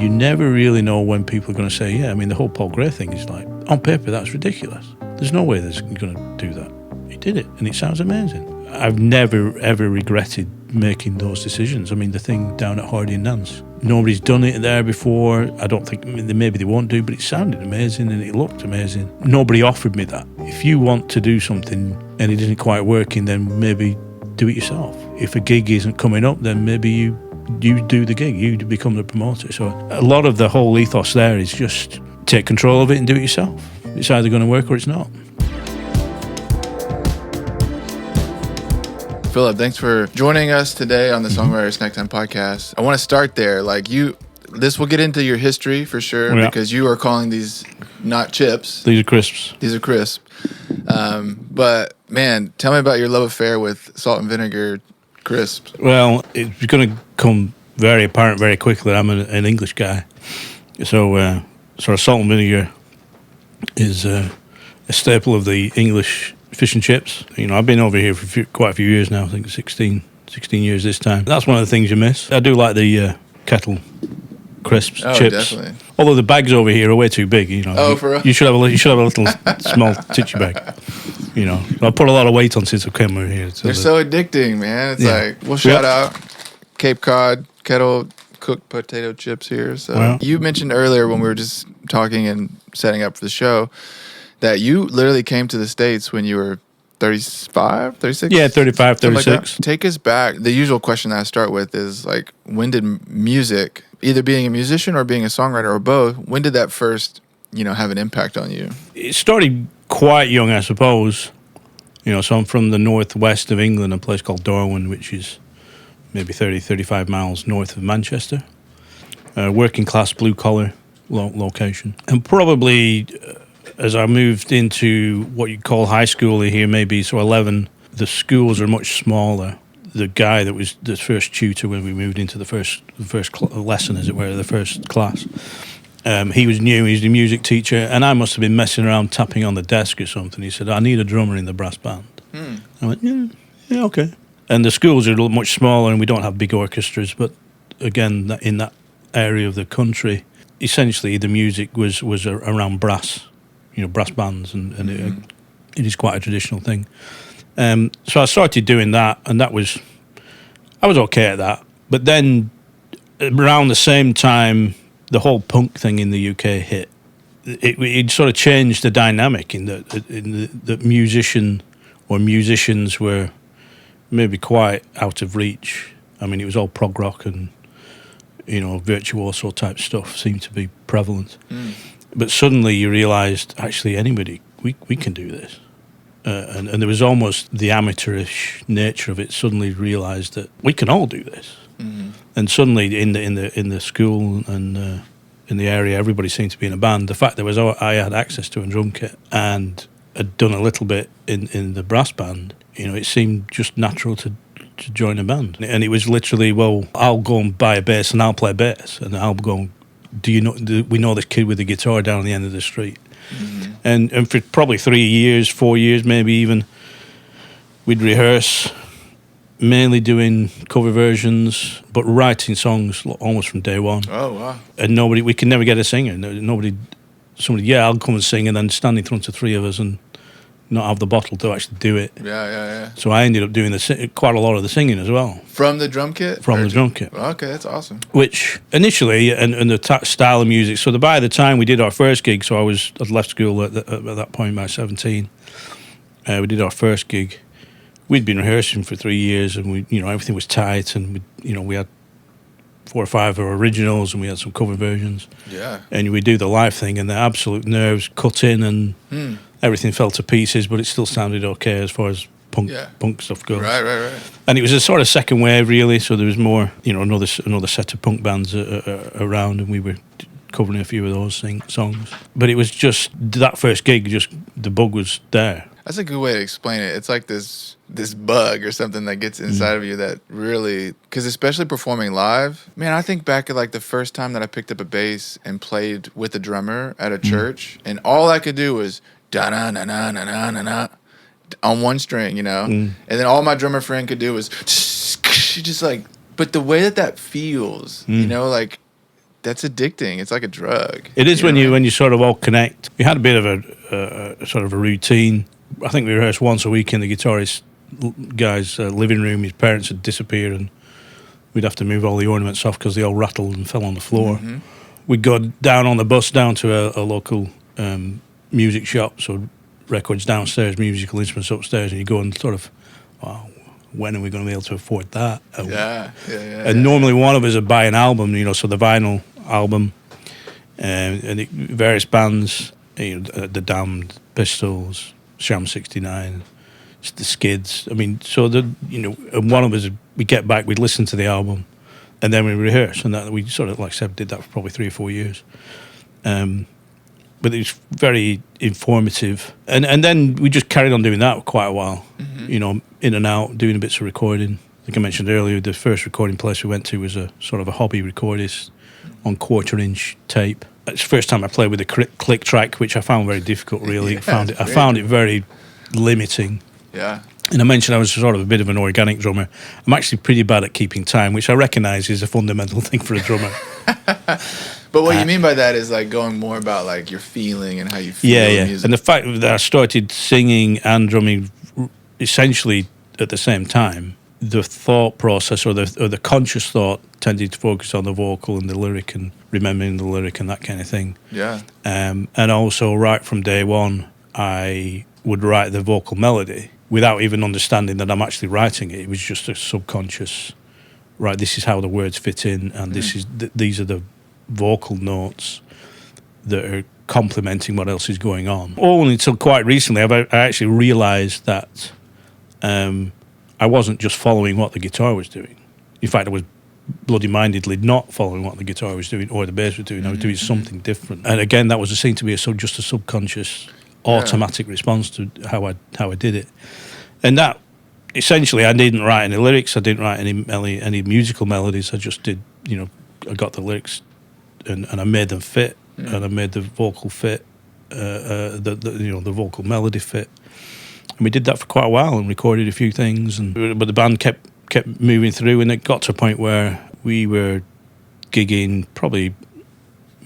You never really know when people are going to say, yeah, I mean, the whole Paul Gray thing is like, on paper, that's ridiculous. There's no way they're going to do that. He did it, and it sounds amazing. I've never, ever regretted making those decisions. I mean, the thing down at Hardy and Nance, nobody's done it there before. I don't think, maybe they won't do, but it sounded amazing and it looked amazing. Nobody offered me that. If you want to do something and it isn't quite working, then maybe do it yourself. If a gig isn't coming up, then maybe you do the gig, you become the promoter. So a lot of the whole ethos there is just take control of it and do it yourself. It's either going to work or it's not. Phillip, thanks for joining us today on the Songwriter Snack Time podcast. I want to start there. This will get into your history for sure, because you are calling these not chips. These are crisps. These are crisp. But man, tell me about your love affair with salt and vinegar crisps. Well, it's going to come very apparent very quickly that I'm an English guy. So sort of salt and vinegar is a staple of the English fish and chips. You know, I've been over here for quite a few years now. I think 16 years this time. That's one of the things you miss. I do like the kettle crisps, chips. Definitely. Although the bags over here are way too big. You know. Oh, for real? You should have a little small titchy bag. You know, I put a lot of weight on since I came over here. They're so addicting, man. It's we'll shout out Cape Cod kettle cooked potato chips here. So you mentioned earlier when we were just talking and setting up for the show that you literally came to the States when you were 35, 36? Yeah, 35, 36. Like take us back. The usual question that I start with is like, when did music, either being a musician or being a songwriter or both, when did that first, have an impact on you? It started quite young, I suppose. So I'm from the northwest of England, a place called Darwin, which is maybe 30, 35 miles north of Manchester. Working class, blue collar location. And probably as I moved into what you call high school here, maybe so 11, the schools are much smaller. The guy that was the first tutor when we moved into the first lesson, as it were, the first class, he was new. He's the music teacher, and I must have been messing around tapping on the desk or something. He said, "I need a drummer in the brass band." I went, yeah, okay. And the schools are much smaller, and we don't have big orchestras. But again, in that area of the country, essentially the music was around brass. Brass bands, and it is quite a traditional thing. So I started doing that, and I was okay at that. But then around the same time, the whole punk thing in the UK hit. It sort of changed the dynamic in the musician or musicians were maybe quite out of reach. I mean, it was all prog rock and virtuoso type stuff seemed to be prevalent. But suddenly you realised, actually, anybody, we can do this. And there was almost the amateurish nature of it. Suddenly realised that we can all do this. Mm-hmm. And suddenly in the school and in the area, everybody seemed to be in a band. The fact I had access to a drum kit and had done a little bit in the brass band, it seemed just natural to join a band. And it was literally, well, I'll go and buy a bass and I'll play bass. And I'll go and we know this kid with the guitar down the end of the street. Mm-hmm. And for probably 4 years maybe even, we'd rehearse, mainly doing cover versions, but writing songs almost from day one. Oh, wow. And we could never get a singer. Somebody, I'll come and sing, and then stand in front of three of us and not have the bottle to actually do it. Yeah. So I ended up doing quite a lot of the singing as well. From the drum kit? From the drum kit. Okay, that's awesome. Which initially, and the style of music, so by the time we did our first gig, so I'd left school at that point by 17, we did our first gig. We'd been rehearsing for 3 years, and everything was tight, and we had 4 or 5 of our originals, and we had some cover versions. Yeah. And we do the live thing, and the absolute nerves cut in, and everything fell to pieces, but it still sounded okay as far as punk stuff goes. Right. And it was a sort of second wave, really. So there was more, another set of punk bands around, and we were covering a few of those songs. But it was just that first gig, just the bug was there. That's a good way to explain it. It's like this bug or something that gets inside of you that really, because especially performing live, man, I think back at like the first time that I picked up a bass and played with a drummer at a church, and all I could do was da-na-na-na-na-na-na on one string, and then all my drummer friend could do was just like, but the way that feels, like that's addicting. It's like a drug. It is when know what I mean? when you sort of all connect. We had a bit of a sort of a routine. I think we rehearsed once a week in the guitarist guy's living room. His parents had disappeared, and we'd have to move all the ornaments off because they all rattled and fell on the floor. Mm-hmm. We'd go down on the bus down to a local music shop, so records downstairs, musical instruments upstairs, and you go and sort of, wow, when are we going to be able to afford that? Yeah. And normally one of us would buy an album, so the vinyl album, and various bands, the Damned, Pistols, Sham 69, the Skids. I mean, so and one of us, we'd get back, we'd listen to the album, and then we rehearse, and that we sort of, like I said, did that for probably 3 or 4 years. But it was very informative. And then we just carried on doing that for quite a while, in and out, doing bits of recording. Like I mentioned earlier, the first recording place we went to was a sort of a hobby recordist on 1/4-inch tape. It's the first time I played with a click track, which I found very difficult, really. I found it very limiting. Yeah. And I mentioned I was sort of a bit of an organic drummer. I'm actually pretty bad at keeping time, which I recognise is a fundamental thing for a drummer. But what you mean by that is like going more about like your feeling and how you feel the music. And the fact that I started singing and drumming essentially at the same time, the thought process or the conscious thought tended to focus on the vocal and the lyric and remembering the lyric and that kind of thing. Yeah. And also right from day one, I would write the vocal melody without even understanding that I'm actually writing it. It was just a subconscious, right, this is how the words fit in, and these are the vocal notes that are complementing what else is going on. Only until quite recently I actually realised that I wasn't just following what the guitar was doing. In fact, I was bloody-mindedly not following what the guitar was doing or the bass was doing. I was doing something different. And again, that was seen to be just a subconscious, automatic response to how I did it. And that, essentially, I didn't write any lyrics. I didn't write any musical melodies. I just did, I got the lyrics and I made them fit, and I made the vocal fit, the vocal melody fit. And we did that for quite a while and recorded a few things. But the band kept moving through, and it got to a point where we were gigging probably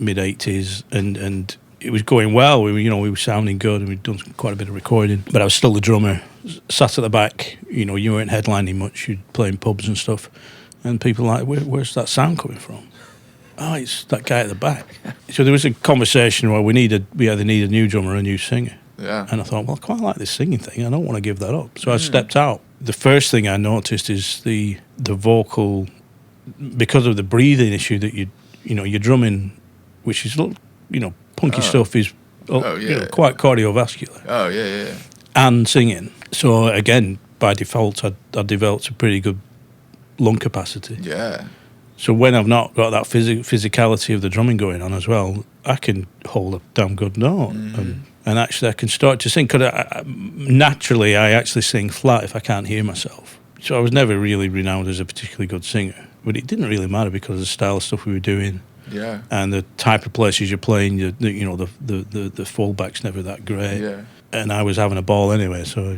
mid-80s, and it was going well. We were sounding good, and we'd done quite a bit of recording. But I was still the drummer, sat at the back. You weren't headlining much. You'd play in pubs and stuff, and people were like, where's that sound coming from? Oh, it's that guy at the back. So there was a conversation where we either need a new drummer or a new singer. Yeah. And I thought, well, I quite like this singing thing. I don't want to give that up. So I stepped out. The first thing I noticed is the vocal, because of the breathing issue that you're drumming, which is punky stuff, is quite cardiovascular. Oh yeah. And singing. So again, by default, I developed a pretty good lung capacity. Yeah. So when I've not got that physicality of the drumming going on as well, I can hold a damn good note. And actually I can start to sing. Because naturally, I actually sing flat if I can't hear myself. So I was never really renowned as a particularly good singer. But it didn't really matter because of the style of stuff we were doing. Yeah. And the type of places you're playing, the fallback's never that great. Yeah. And I was having a ball anyway, so,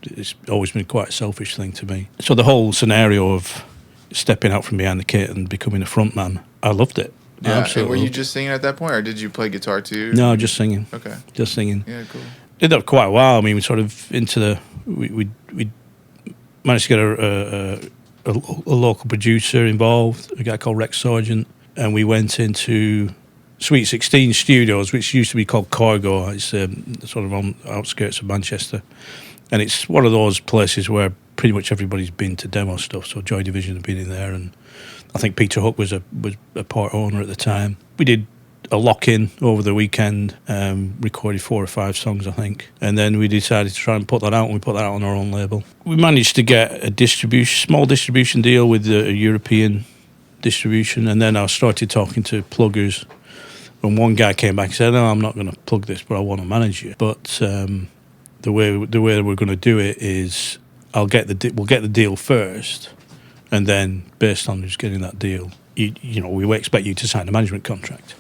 it's always been quite a selfish thing to me. So the whole scenario of stepping out from behind the kit and becoming a front man, I loved it. Yeah. Absolutely. Were you just singing at that point, or did you play guitar too? No, just singing. Okay. Just singing. Yeah, cool. Did that for quite a while. I mean, we sort of we managed to get a local producer involved, a guy called Rex Sargent, and we went into Sweet 16 Studios, which used to be called Cargo. It's sort of on the outskirts of Manchester. And it's one of those places where pretty much everybody's been to demo stuff. So Joy Division had been in there, and I think Peter Hook was a part owner at the time. We did a lock-in over the weekend, recorded 4 or 5 songs, I think. And then we decided to try and put that out, and we put that out on our own label. We managed to get a small distribution deal with a European distribution, and then I started talking to pluggers. And one guy came back and said, "No, I'm not going to plug this, but I want to manage you." But the way we're going to do it is we'll get the deal first, and then based on just getting that deal, we expect you to sign a management contract.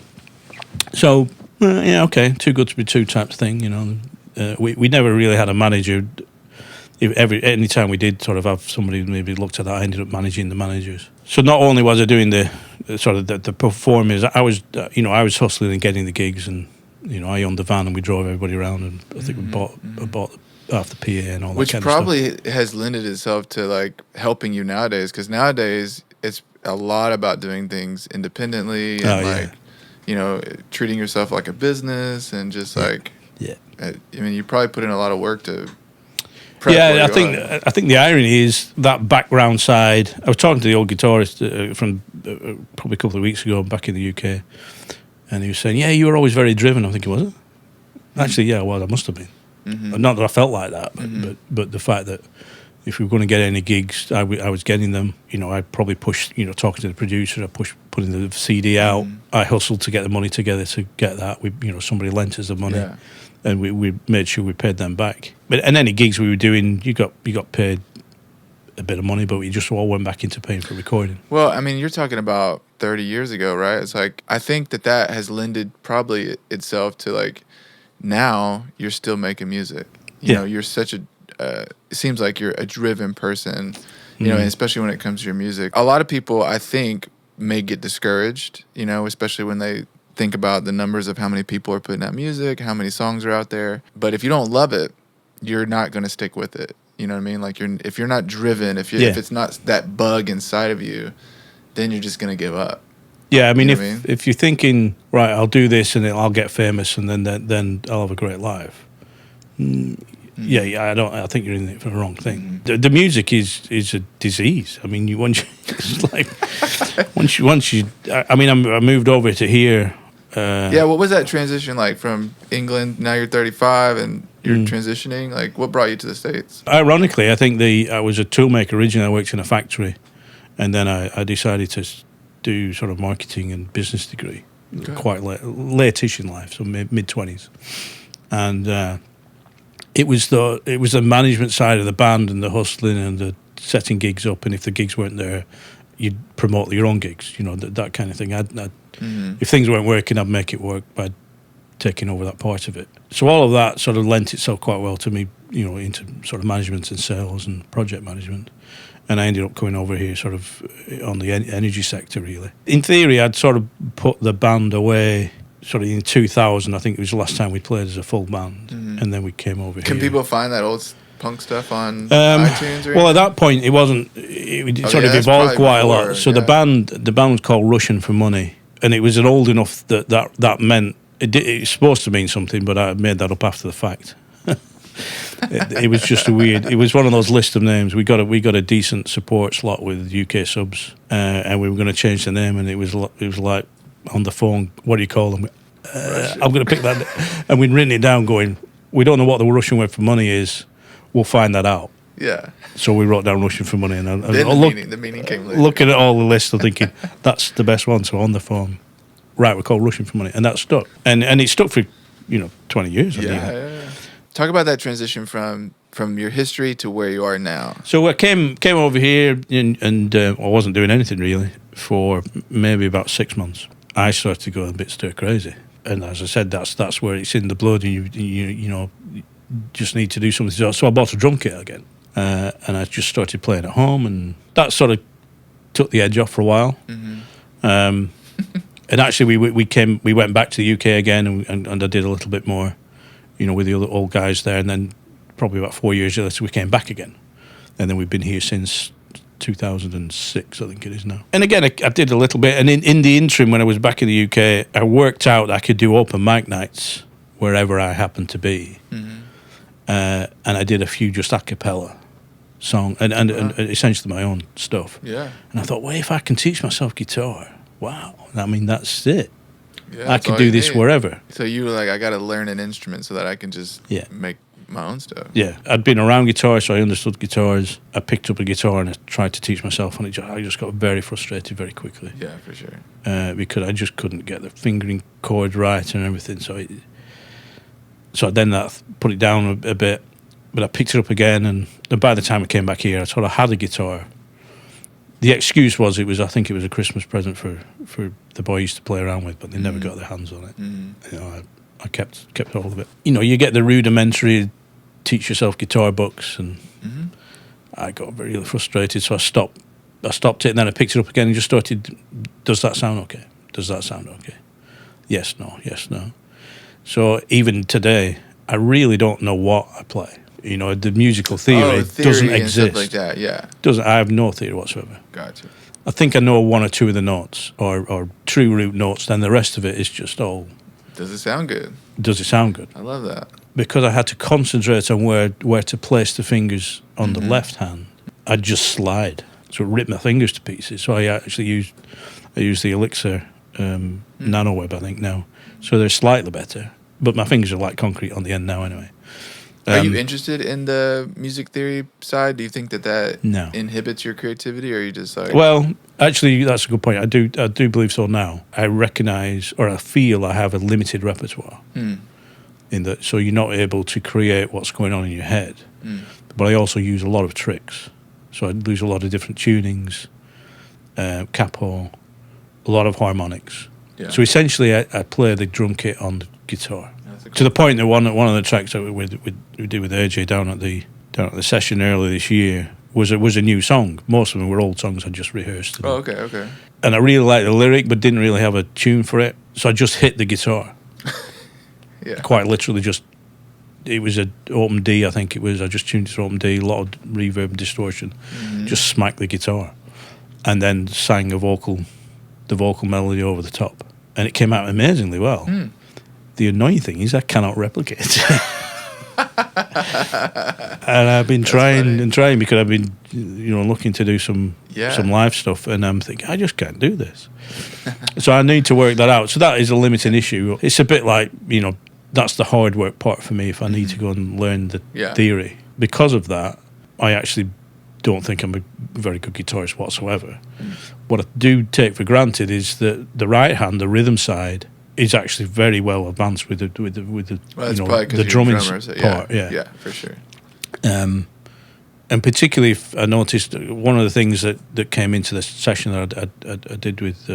So okay, too good to be true type thing. We never really had a manager any time we did sort of have somebody who maybe looked at that, I ended up managing the managers. So not only was I doing the performers, I was I was hustling and getting the gigs, and I owned the van and we drove everybody around, and I think we bought half the PA and all that Which kind of stuff. probably has lended itself to like helping you nowadays, because nowadays it's a lot about doing things independently and treating yourself like a business and just like I mean, you probably put in a lot of work to prep. Yeah, I think the irony is that background side. I was talking to the old guitarist from probably a couple of weeks ago back in the UK, and he was saying, "Yeah, you were always very driven." I'm thinking, was it? Actually, yeah, well, I must have been. Not that I felt like that, but the fact that if we were going to get any gigs, I was getting them. I probably pushed, talking to the producer, I pushed putting the CD out. I hustled to get the money together to get that. Somebody lent us the money, and we made sure we paid them back. But and any gigs we were doing, you got paid a bit of money, but we just all went back into paying for recording. Well, I mean, you're talking about 30 years ago, right? It's like, I think that has lended probably itself to like, now you're still making music. You know, you're such a, it seems like you're a driven person, and especially when it comes to your music. A lot of people, I think, may get discouraged, especially when they think about the numbers of how many people are putting out music, how many songs are out there. But if you don't love it, you're not going to stick with it. You know what I mean? Like if you're not driven, if it's not that bug inside of you, then you're just going to give up. Yeah, I mean, if you're thinking, right, I'll do this and I'll get famous and then I'll have a great life. Yeah, I think you're in it for the wrong thing. The music is a disease. I mean, I moved over to here. What was that transition like from England? Now you're 35 and you're transitioning. Like, what brought you to the States? Ironically, I think I was a toolmaker originally. I worked in a factory, and then I decided to do sort of marketing and business degree, quite late-ish in life, so mid-20s, and it was the management side of the band and the hustling and the setting gigs up, and if the gigs weren't there, you'd promote your own gigs, that kind of thing. If things weren't working, I'd make it work by taking over that part of it. So all of that sort of lent itself quite well to me, into sort of management and sales and project management. And I ended up coming over here sort of on the energy sector, really. In theory, I'd sort of put the band away sort of in 2000. I think it was the last time we played as a full band. And then we came over here. Can people find that old punk stuff on iTunes or well, at that point, it wasn't. It sort of evolved quite a lot. So the band was called Russian for Money. And it was old enough that meant... It's supposed to mean something, but I made that up after the fact. It was just it was one of those list of names. We got a decent support slot with UK subs, and we were going to change the name, and it was like on the phone, what do you call them? I'm going to pick that, and we'd written it down going, we don't know what the Russian word for money is, we'll find that out. Yeah. So we wrote down Russian for Money, and then the meaning came later. Looking at all the lists, I'm thinking, that's the best one, so on the phone, right, we're called Russian for Money, and that stuck. And it stuck for, 20 years. Yeah. Talk about that transition from your history to where you are now. So I came over here and I wasn't doing anything really for maybe about 6 months. I started to go a bit stir crazy, and as I said, that's where it's in the blood, and you just need to do something. So I bought a drum kit again, and I just started playing at home, and that sort of took the edge off for a while. And actually, we went back to the UK again, and I did a little bit more. With the other old guys there, and then probably about 4 years later, we came back again. And then we've been here since 2006, I think it is now. And again, I did a little bit, and in the interim, when I was back in the UK, I worked out I could do open mic nights wherever I happened to be. And I did a few just a cappella song, and essentially my own stuff. Yeah. And I thought, well, if I can teach myself guitar, wow, I mean, that's it. Yeah, I could do this wherever. So you were like, I got to learn an instrument so that I can just make my own stuff. Yeah, I'd been around guitar, so I understood guitars. I picked up a guitar and I tried to teach myself, and I just got very frustrated very quickly. Yeah, for sure. Because I just couldn't get the fingering chord right and everything. So then that put it down a bit, but I picked it up again, and by the time I came back here, I sort of had a guitar. The excuse was I think it was a Christmas present for the boys to play around with, but they never got their hands on it. I kept hold of it. You get the rudimentary teach yourself guitar books, and I got really frustrated, so I stopped it, and then I picked it up again and just started, does that sound okay? Does that sound okay? Yes, no, yes, no. So even today, I really don't know what I play. You know, the musical theory, doesn't and exist. stuff like that, yeah. I have no theory whatsoever. Gotcha. I think I know one or two of the notes, or true root notes, then the rest of it is just all... Does it sound good? Does it sound good? I love that. Because I had to concentrate on where to place the fingers on the left hand, I'd just slide. So it ripped my fingers to pieces. So I actually used the Elixir Nano Web, I think, now. So they're slightly better. But my fingers are like concrete on the end now anyway. Are you interested in the music theory side? Do you think that No. inhibits your creativity, or are you just like... Well, actually, that's a good point. I do believe so now. I recognise, or I feel I have a limited repertoire. In that, so you're not able to create what's going on in your head. But I also use a lot of tricks. So I use a lot of different tunings, capo, a lot of harmonics. Yeah. So essentially, I play the drum kit on the guitar. To the point that one of the tracks that we did with AJ down at the session earlier this year was a new song. Most of them were old songs I just rehearsed. Oh, okay. And I really liked the lyric, but didn't really have a tune for it. So I just hit the guitar. Yeah. Quite literally, it was an open D, I think it was. I just tuned it to open D, a lot of reverb and distortion. Just smacked the guitar, and then sang the vocal melody over the top, and it came out amazingly well. The annoying thing is I cannot replicate it. And I've been trying because I've been, looking to do some live stuff, and I'm thinking I just can't do this. So I need to work that out. So that is a limiting issue. It's a bit like, that's the hard work part for me if I need to go and learn the theory. Because of that, I actually don't think I'm a very good guitarist whatsoever. What I do take for granted is that the right hand, the rhythm side, is actually very well advanced with the drumming part. Yeah, for sure. And particularly, if I noticed one of the things that came into the session that I did with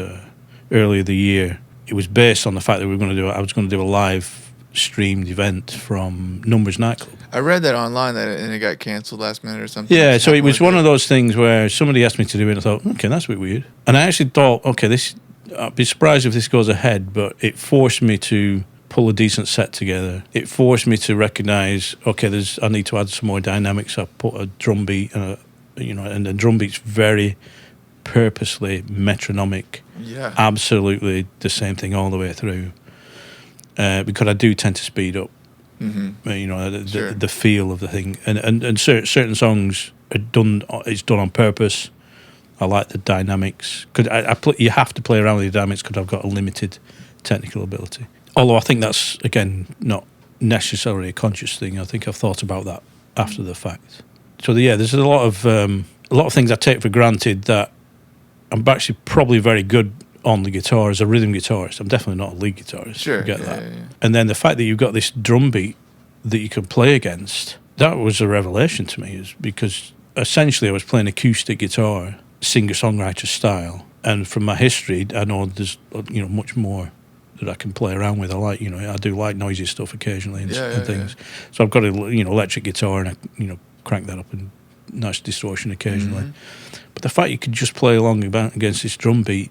earlier the year, it was based on the fact that I was going to do a live streamed event from Numbers nightclub. I read that online and it got canceled last minute or something. Yeah, so it was one of those things where somebody asked me to do it, and I thought, okay, that's a bit weird. And I actually thought, okay, I'd be surprised if this goes ahead, but it forced me to pull a decent set together. It forced me to recognise, okay, I need to add some more dynamics. I put a drum beat, and the drum beat's very purposely metronomic. Yeah. Absolutely the same thing all the way through. Because I do tend to speed up. The feel of the thing, and certain songs are done. It's done on purpose. I like the dynamics because you have to play around with the dynamics because I've got a limited technical ability. Although I think that's again not necessarily a conscious thing. I think I've thought about that after the fact. So there's a lot of things I take for granted that I'm actually probably very good on the guitar as a rhythm guitarist. I'm definitely not a lead guitarist. Sure. Forget that. Yeah. And then the fact that you've got this drum beat that you can play against, that was a revelation to me, is because essentially I was playing acoustic guitar, singer-songwriter style, and from my history, I know there's much more that I can play around with. I do like noisy stuff occasionally and things. Yeah. So I've got an electric guitar, and I crank that up and nice distortion occasionally. But the fact you could just play along against this drum beat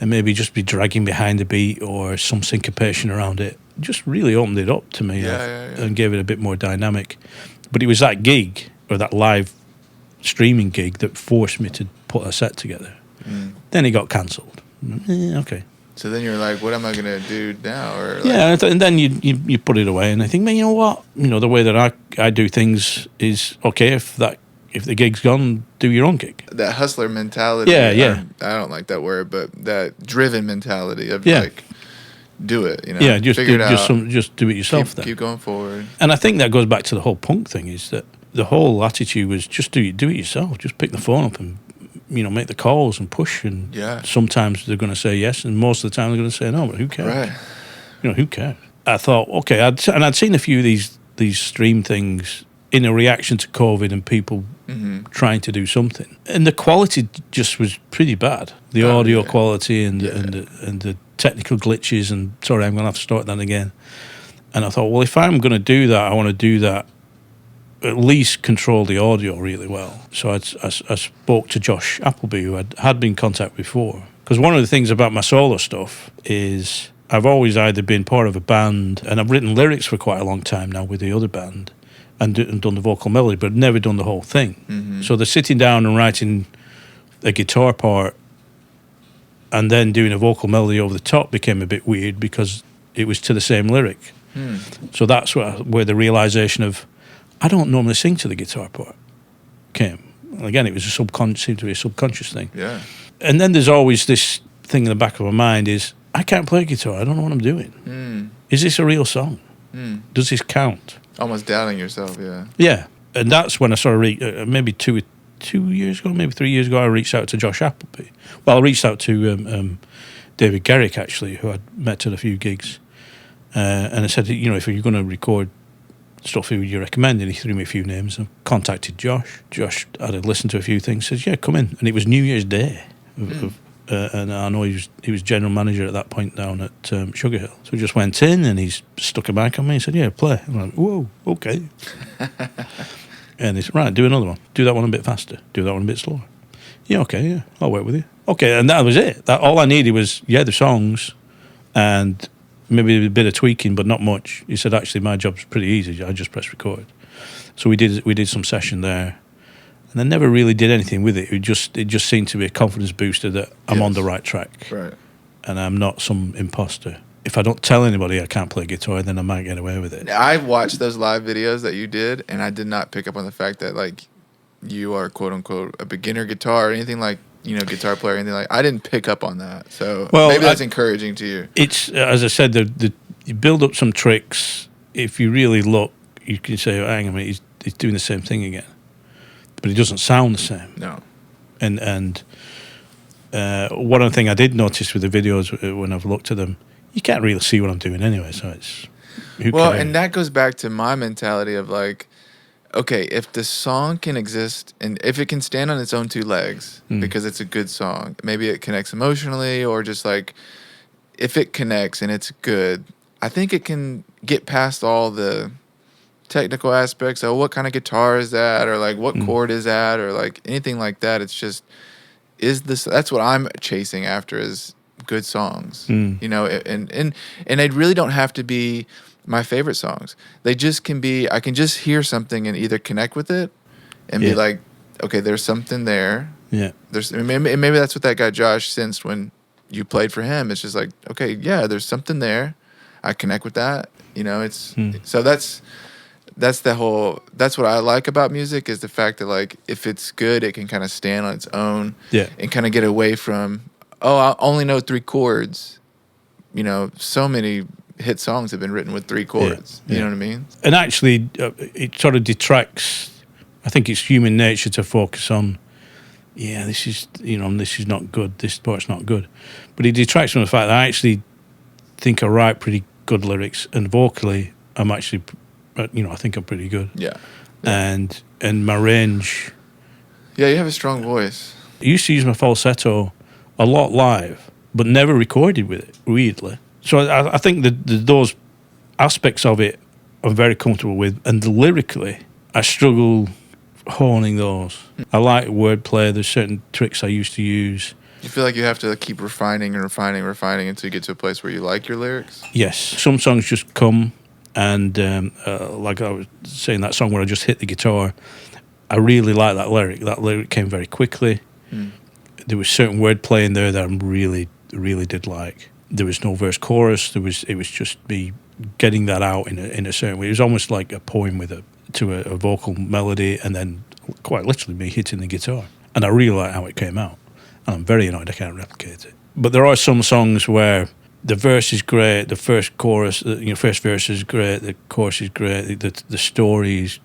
and maybe just be dragging behind the beat or some syncopation around it, just really opened it up to me and gave it a bit more dynamic. But it was that gig, or that live streaming gig, that forced me to put a set together. Then it got cancelled. Okay. So then you're like, what am I going to do now? Or and then you put it away, and I think, man, you know what? The way that I do things is, okay, if the gig's gone, do your own gig. That hustler mentality. Yeah. I don't like that word, but that driven mentality of like, do it. Just do it yourself. Keep going forward. And I think that goes back to the whole punk thing. Is that the whole attitude was just do it yourself. Just pick the phone up and make the calls and push. And sometimes they're going to say yes, and most of the time they're going to say no. But who cares? Right. Who cares? I thought, okay, I'd seen a few of these stream things in a reaction to COVID and people trying to do something, and the quality just was pretty bad. The audio quality and the technical glitches, and sorry, I'm going to have to start that again. And I thought, well, if I'm going to do that, I want to do that at least control the audio really well. So I spoke to Josh Appleby, who had been in contact before. Because one of the things about my solo stuff is I've always either been part of a band, and I've written lyrics for quite a long time now with the other band, and done the vocal melody, but never done the whole thing. Mm-hmm. So the sitting down and writing a guitar part and then doing a vocal melody over the top became a bit weird because it was to the same lyric. So that's where the realization of I don't normally sing to the guitar part came. And again, it was seemed to be a subconscious thing. Yeah. And then there's always this thing in the back of my mind is I can't play guitar. I don't know what I'm doing. Is this a real song? Does this count? Almost doubting yourself, yeah. Yeah. And that's when I sort of maybe 2 years ago, maybe 3 years ago, I reached out to Josh Appleby. Well, I reached out to David Garrick, actually, who I'd met at a few gigs. And I said, you know, if you're going to record stuff, who would you recommend? And he threw me a few names. I contacted Josh. Josh had listened to a few things, says, yeah, come in. And it was New Year's Day. And I know he was general manager at that point down at Sugar Hill. So we just went in and he stuck a mic on me and said, yeah, play. I'm like, whoa, okay. And he said, right, do another one. Do that one a bit faster. Do that one a bit slower. Yeah, okay, yeah, I'll work with you. Okay, and that was it. All I needed was, the songs and maybe a bit of tweaking, but not much. He said, actually, my job's pretty easy. I just press record. So we did some session there. And I never really did anything with it. It just seemed to be a confidence booster that I'm on the right track. Right. And I'm not some imposter. If I don't tell anybody I can't play guitar, then I might get away with it. I watched those live videos that you did, and I did not pick up on the fact that, like, you are, quote unquote, a beginner guitar or anything like, guitar player or anything like. I didn't pick up on that. So maybe that's encouraging to you. It's, as I said, you build up some tricks. If you really look, you can say, oh, hang on a minute, he's doing the same thing again. But it doesn't sound the same. No. And one thing I did notice with the videos when I've looked at them, you can't really see what I'm doing anyway, so it's... And that goes back to my mentality of like, okay, if the song can exist and if it can stand on its own two legs because it's a good song, maybe it connects emotionally or just like, if it connects and it's good, I think it can get past all the technical aspects of what kind of guitar is that or like what chord is that or like anything like that. It's just, that's what I'm chasing after is good songs, and they really don't have to be my favorite songs. They just can be, I can just hear something and either connect with it and be like, okay, there's something there. Yeah. Maybe that's what that guy Josh sensed when you played for him. It's just like, okay, yeah, there's something there. I connect with that. So that's what I like about music is the fact that like if it's good, it can kind of stand on its own and kind of get away from, I only know 3 chords. So many hit songs have been written with 3 chords. You know what I mean? And actually, it sort of detracts. I think it's human nature to focus on, this is not good. This part's not good. But it detracts from the fact that I actually think I write pretty good lyrics, and vocally, I'm actually... I think I'm pretty good. Yeah. And my range... Yeah, you have a strong voice. I used to use my falsetto a lot live, but never recorded with it, weirdly. So I think that those aspects of it I'm very comfortable with, and lyrically, I struggle honing those. I like wordplay. There's certain tricks I used to use. You feel like you have to keep refining and refining until you get to a place where you like your lyrics? Yes. Some songs just come... And like I was saying, that song where I just hit the guitar, I really like that lyric. That lyric came very quickly. There was certain wordplay in there that I really, really did like. There was no verse chorus. It was just me getting that out in a certain way. It was almost like a poem with a vocal melody, and then quite literally me hitting the guitar. And I really like how it came out. And I'm very annoyed I can't replicate it. But there are some songs where the verse is great, the first chorus, first verse is great, the chorus is great, the story is,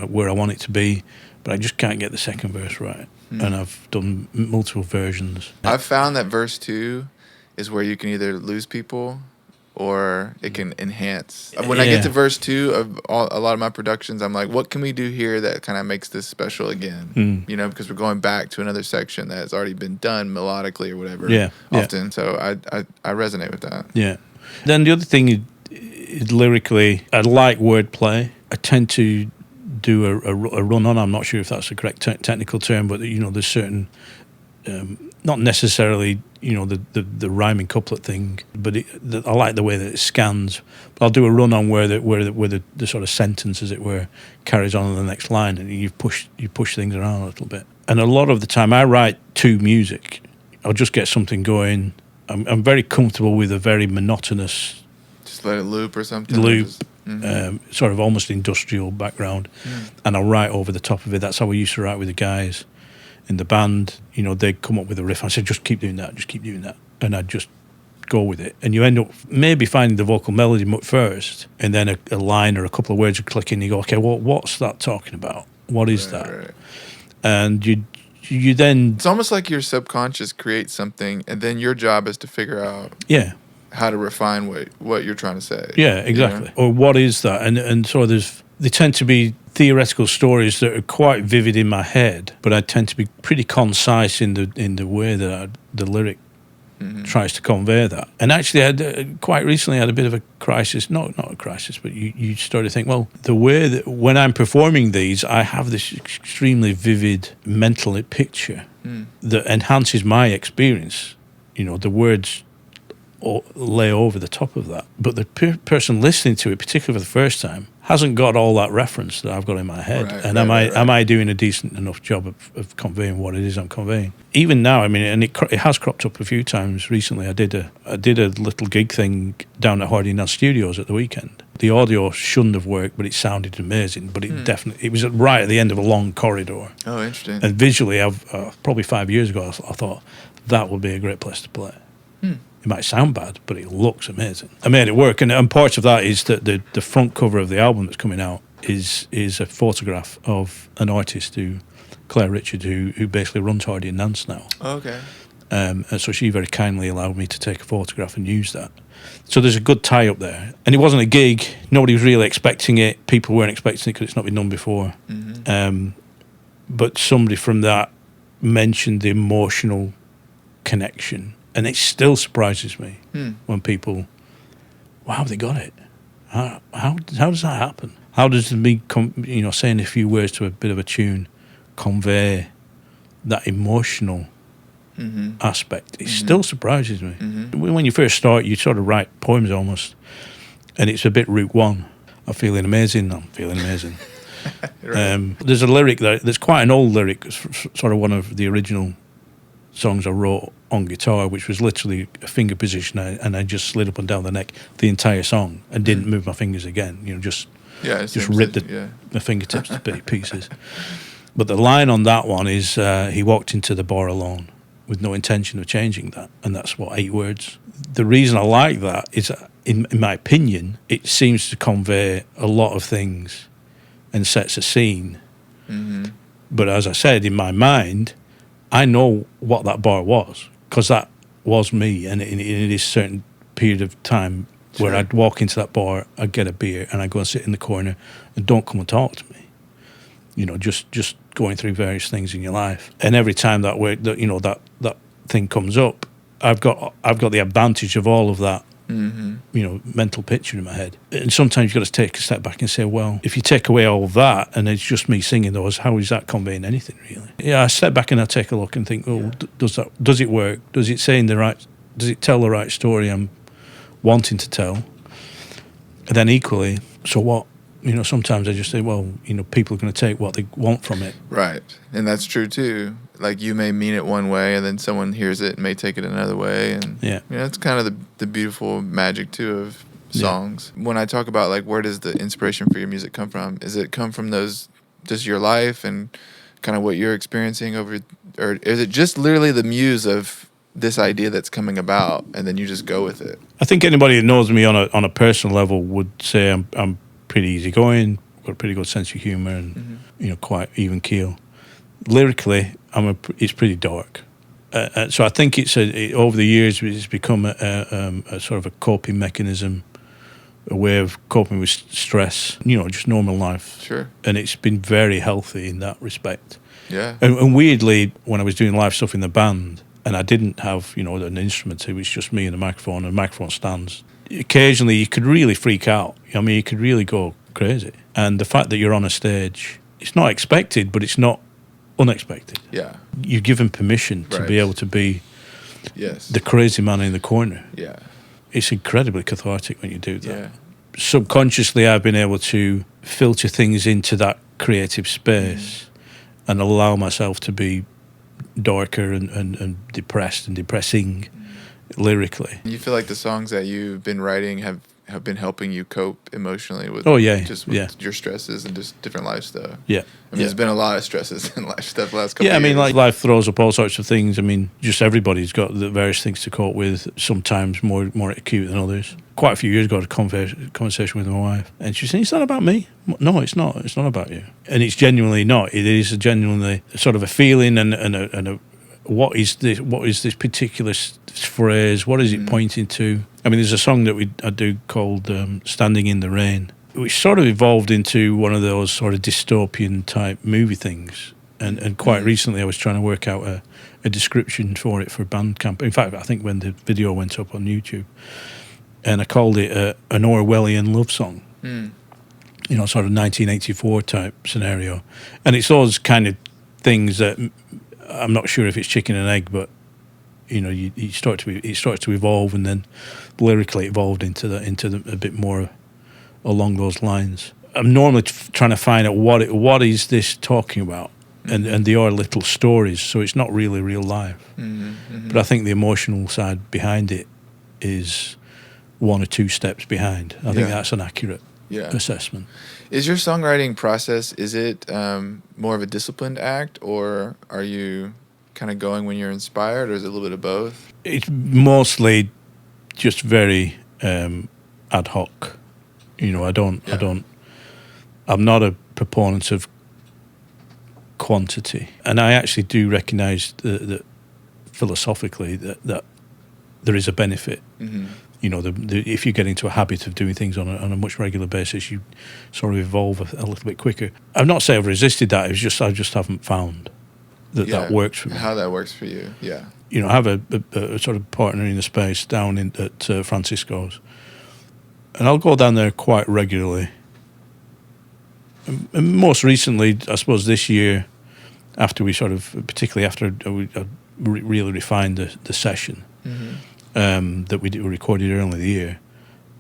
where I want it to be, but I just can't get the second verse right. And I've done multiple versions. I've found that verse 2 is where you can either lose people or it can enhance. When I get to verse 2 of a lot of my productions, I'm like, what can we do here that kind of makes this special again? Because we're going back to another section that has already been done melodically or whatever often. So I resonate with that. Yeah. Then the other thing is lyrically, I like wordplay. I tend to do a run on. I'm not sure if that's the correct technical term, but there's certain, not necessarily the rhyming couplet thing, but I like the way that it scans. But I'll do a run on where the sort of sentence, as it were, carries on in the next line, and you push things around a little bit. And a lot of the time, I write to music. I'll just get something going. I'm very comfortable with a very monotonous. Just let it loop or something. Loop. Sort of almost industrial background, and I'll write over the top of it. That's how we used to write with the guys in the band. They'd come up with a riff. I said, just keep doing that, and I'd just go with it. And you end up maybe finding the vocal melody first, and then a line or a couple of words would click in. You go, okay, well, what's that talking about? What is that? Right. And you then... It's almost like your subconscious creates something, and then your job is to figure out... Yeah. How to refine what you're trying to say. Yeah, exactly. Or what is that? And so they tend to be theoretical stories that are quite vivid in my head, but I tend to be pretty concise in the way that the lyric tries to convey that. And actually, quite recently I had a bit of a crisis. Not a crisis, but you start to think, well, the way that when I'm performing these, I have this extremely vivid mental picture that enhances my experience. The words or lay over the top of that, but the person listening to it, particularly for the first time, hasn't got all that reference that I've got in my head. Right, and am I doing a decent enough job of conveying what it is I'm conveying? Even now, I mean, and it has cropped up a few times recently. I did a little gig thing down at Hardy Nance Studios at the weekend. The audio shouldn't have worked, but it sounded amazing. But it was right at the end of a long corridor. Oh, interesting. And visually, probably 5 years ago, I thought that would be a great place to play. It might sound bad, but it looks amazing. I made it work, and part of that is that the front cover of the album that's coming out is a photograph of an artist, Claire Richard, who basically runs Hardy and Nance now. Oh, okay. And so she very kindly allowed me to take a photograph and use that. So there's a good tie up there. And it wasn't a gig. Nobody was really expecting it. People weren't expecting it because it's not been done before. But somebody from that mentioned the emotional connection. And it still surprises me when people, wow, they got it. How does that happen? How does me, saying a few words to a bit of a tune convey that emotional aspect? It still surprises me. When you first start, you sort of write poems almost, and it's a bit route one. I'm feeling amazing. Right. There's a lyric that's quite an old lyric. It's sort of one of the original songs I wrote on guitar, which was literally a finger position, and I just slid up and down the neck the entire song and didn't move my fingers again. Just ripped my fingertips to pieces. But the line on that one is, he walked into the bar alone with no intention of changing that, and that's 8 words. The reason I like that is, in my opinion, it seems to convey a lot of things and sets a scene. But as I said, in my mind, I know what that bar was, because that was me, and it is a certain period of time where I'd walk into that bar, I'd get a beer, and I'd go and sit in the corner, and don't come and talk to me. Just going through various things in your life, and every time that thing comes up, I've got the advantage of all of that. Mental picture in my head. And sometimes you've got to take a step back and say, well, if you take away all of that and it's just me singing those, how is that conveying anything, really? Yeah, I step back and I take a look and think, does it work? Does it tell the right story I'm wanting to tell? And then equally, so what? Sometimes I just say, well, people are going to take what they want from it. Right. And that's true too. Like, you may mean it one way, and then someone hears it and may take it another way. And it's kind of the beautiful magic too of songs. When I talk about, like, where does the inspiration for your music come from? Is it come from just your life and kind of what you're experiencing or is it just literally the muse of this idea that's coming about, and then you just go with it? I think anybody that knows me on a personal level would say I'm pretty easygoing, got a pretty good sense of humour, and quite even keel. Lyrically, it's pretty dark. So I think over the years it's become a sort of a coping mechanism, a way of coping with stress. Just normal life. Sure. And it's been very healthy in that respect. Yeah. And weirdly, when I was doing live stuff in the band, and I didn't have an instrument, it was just me and a microphone stands. Occasionally, you could really freak out. You could really go crazy. And the fact that you're on a stage, it's not expected, but it's not unexpected. Yeah. You're given permission to Right. be able to be Yes. the crazy man in the corner. Yeah. It's incredibly cathartic when you do that. Yeah. Subconsciously, I've been able to filter things into that creative space and allow myself to be darker and depressed and depressing lyrically. You feel like the songs that you've been writing have been helping you cope emotionally with just with your stresses and just different life stuff. Yeah. I mean, there's been a lot of stresses in life stuff the last couple Yeah, of I years. mean, like life throws up all sorts of things. I mean, just everybody's got the various things to cope with, sometimes more acute than others. Quite a few years ago, I had a conversation with my wife, and she said, "It's not about me." No, it's not. It's not about you. And it's genuinely not. It is a genuinely sort of a feeling and a what is this? What is this particular phrase? What is it pointing to? I mean, there's a song that I do called "Standing in the Rain," which sort of evolved into one of those sort of dystopian type movie things. And quite recently, I was trying to work out a description for it for Bandcamp. In fact, I think when the video went up on YouTube, and I called it an Orwellian love song. You know, sort of 1984 type scenario. And it's those kind of things that I'm not sure if it's chicken and egg, but you know, it starts to evolve, and then lyrically evolved into a bit more along those lines. I'm normally trying to find out what is this talking about, and they are little stories, so it's not really real life. But I think the emotional side behind it is one or two steps behind. I think that's an accurate assessment. Is your songwriting process, is it more of a disciplined act, or are you kind of going when you're inspired, or is it a little bit of both? It's mostly just very ad hoc. You know, I'm not a proponent of quantity. And I actually do recognise that philosophically that there is a benefit. You know, if you get into a habit of doing things on a much regular basis, you sort of evolve a little bit quicker. I'm not saying I've resisted that. It's just I just haven't found that works for me. How that works for you, yeah. You know, I have a sort of partner in the space down at Francisco's, and I'll go down there quite regularly. And most recently, I suppose this year, particularly after we really refined the session. That we recorded early in the year,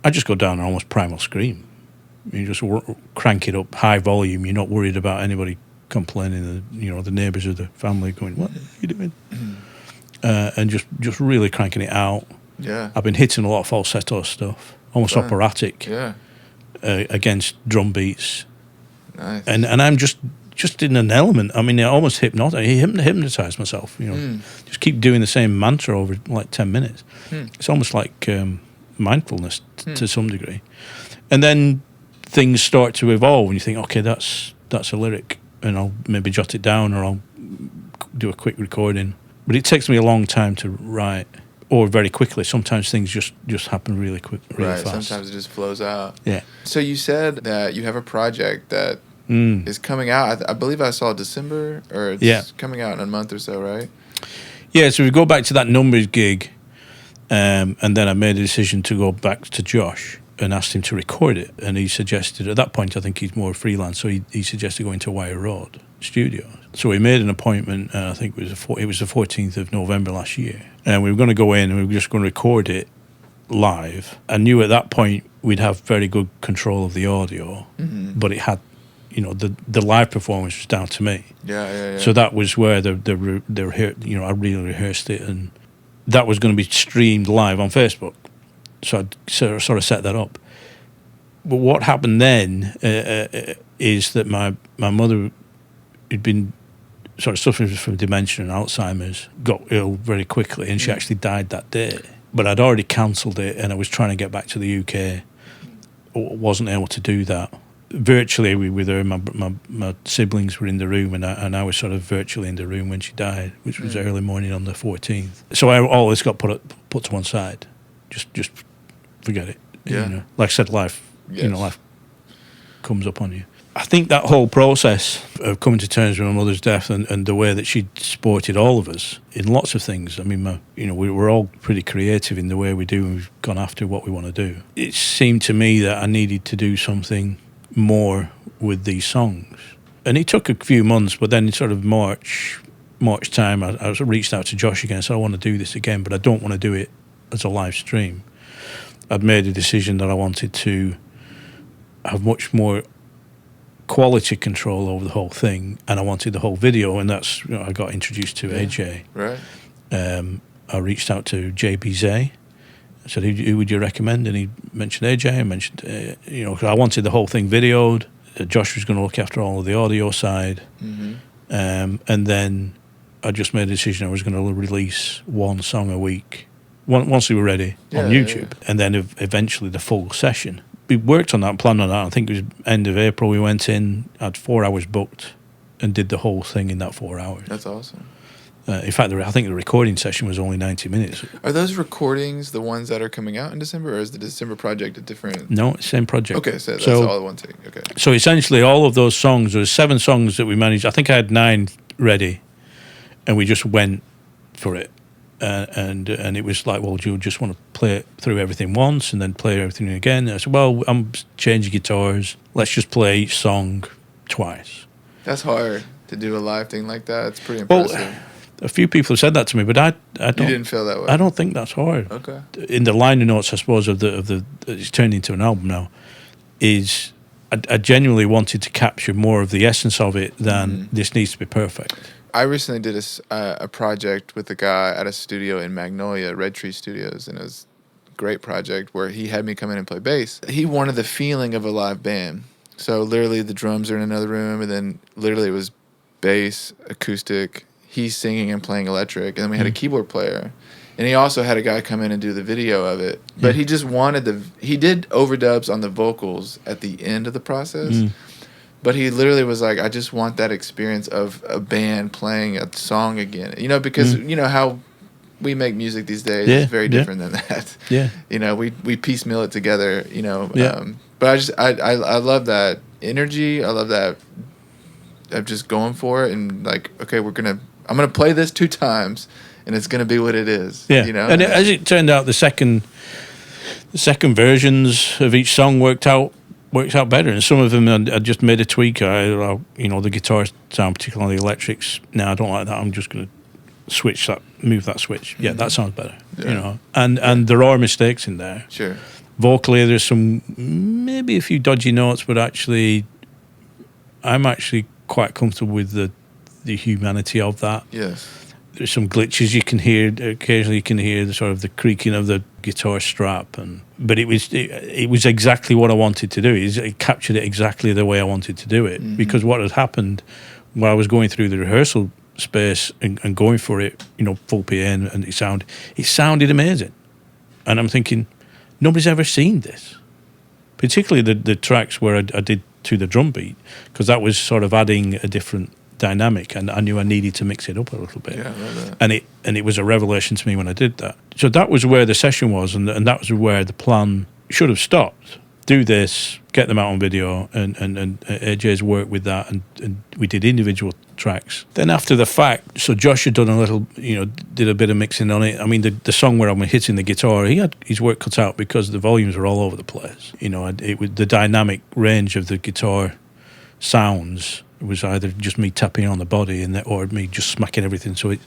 I just go down and almost primal scream. You just crank it up high volume. You're not worried about anybody complaining. The neighbours or the family going, "What are you doing?" And just really cranking it out. Yeah, I've been hitting a lot of falsetto stuff, almost operatic. Yeah, against drum beats. Nice. And I'm just in an element. I mean, I almost hypnotise myself. You know, just keep doing the same mantra over like 10 minutes. It's almost like mindfulness to some degree. And then things start to evolve, and you think, okay, that's a lyric, and I'll maybe jot it down, or I'll do a quick recording. But it takes me a long time to write, or very quickly. Sometimes things just happen really quick, really fast. Sometimes it just flows out. Yeah. So you said that you have a project that is coming out. I believe I saw December, or it's coming out in a month or so, right? Yeah, so we go back to that numbers gig, and then I made a decision to go back to Josh and asked him to record it. And he suggested, at that point, I think he's more freelance, so he suggested going to Wire Road Studio. So we made an appointment, and I think it was the 14th of November last year. And we were going to go in, and we were just going to record it live. I knew at that point we'd have very good control of the audio, but it had, the live performance was down to me. Yeah. So that was where I really rehearsed it, and that was going to be streamed live on Facebook. So I sort of set that up. But what happened then is that my mother had been sort of suffering from dementia and Alzheimer's, got ill very quickly, and she actually died that day. But I'd already cancelled it, and I was trying to get back to the UK. Wasn't able to do that. Virtually with her, my siblings were in the room, and I was sort of virtually in the room when she died, which was early morning on the 14th. So all this got put to one side. Just forget it. Yeah. Like I said, life comes up on you. I think that whole process of coming to terms with my mother's death and the way that she supported all of us in lots of things. I mean, we're all pretty creative in the way we do, and we've gone after what we want to do. It seemed to me that I needed to do something more with these songs. And it took a few months, but then sort of March time, I reached out to Josh again and said, I want to do this again, but I don't want to do it as a live stream. I'd made a decision that I wanted to have much more quality control over the whole thing, and I wanted the whole video, and that's, you know, I got introduced to AJ. Right. I reached out to JBZ. I said, who would you recommend? And he mentioned AJ. I mentioned, you know, 'cause I wanted the whole thing videoed. Josh was going to look after all of the audio side. And then I just made a decision I was going to release one song a week once we were ready on YouTube. And then eventually the full session. We worked on that and planned on that. I think it was end of April we went in, had 4 hours booked, and did the whole thing in that 4 hours. That's awesome. In fact, I think the recording session was only 90 minutes. Are those recordings the ones that are coming out in December, or is the December project a different? No, same project. Okay, so that's all one thing. Okay. So essentially, all of those songs, there were 7 songs that we managed. I think I had 9 ready, and we just went for it. And it was like, well, do you just want to play it through everything once and then play everything again? And I said, well, I'm changing guitars. Let's just play each song twice. That's hard to do a live thing like that. It's pretty impressive. Well, a few people have said that to me, but I don't. You didn't feel that way. I don't think that's hard. Okay. In the liner notes, I suppose, of the it's turned into an album now, is I genuinely wanted to capture more of the essence of it than this needs to be perfect. I recently did a project with a guy at a studio in Magnolia, Red Tree Studios, and it was a great project where he had me come in and play bass. He wanted the feeling of a live band. So literally the drums are in another room, and then literally it was bass, acoustic, he's singing and playing electric, and then we had a keyboard player. And he also had a guy come in and do the video of it. But he just wanted he did overdubs on the vocals at the end of the process. But he literally was like, I just want that experience of a band playing a song again. You know, because you know how we make music these days is very different than that. Yeah. You know, we piecemeal it together, you know. But I love that energy. I love that of just going for it and like, okay, I'm gonna play this 2 times and it's gonna be what it is. Yeah. You know? And as it turned out, the second versions of each song worked out better, and some of them I just made a tweak. You know, the guitar sound, particularly the electrics. No, I don't like that. I'm just going to move that switch. Yeah, that sounds better. You know, and there are mistakes in there. Sure. Vocally, there's maybe a few dodgy notes, but actually, I'm actually quite comfortable with the humanity of that. Yes. There's some glitches you can hear. Occasionally, you can hear the creaking of the guitar strap, but it was exactly what I wanted to do. It captured it exactly the way I wanted to do it. Because what had happened while I was going through the rehearsal space and going for it, you know, full PA, and it sounded amazing. And I'm thinking, nobody's ever seen this. Particularly the tracks where I did to the drum beat, because that was sort of adding a different dynamic, and I knew I needed to mix it up a little bit. Yeah, I love that. And it was a revelation to me when I did that. So that was where the session was, and that was where the plan should have stopped. Do this, get them out on video, and AJ's worked with that, and we did individual tracks. Then after the fact, so Josh had done a little, you know, did a bit of mixing on it. I mean, the song where I'm hitting the guitar, he had his work cut out because the volumes were all over the place. You know, it was the dynamic range of the guitar sounds. It was either just me tapping on the body or me just smacking everything. So it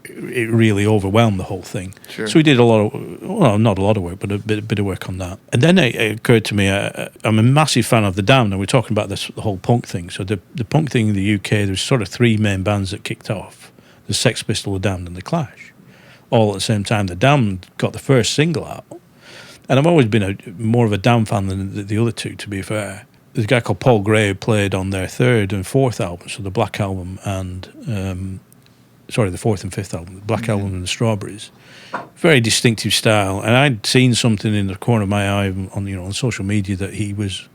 really overwhelmed the whole thing. Sure. So we did not a lot of work, but a bit of work on that. And then it occurred to me, I'm a massive fan of The Damned, and we're talking about the whole punk thing. So the punk thing in the UK, there's sort of 3 main bands that kicked off. The Sex Pistols, The Damned, and The Clash. All at the same time. The Damned got the first single out. And I've always been more of a Damned fan than the other two, to be fair. There's a guy called Paul Gray who played on their 3rd and 4th album, so the Black Album and the 4th and 5th album, the Black Album and the Strawberries. Very distinctive style, and I'd seen something in the corner of my eye on social media that he was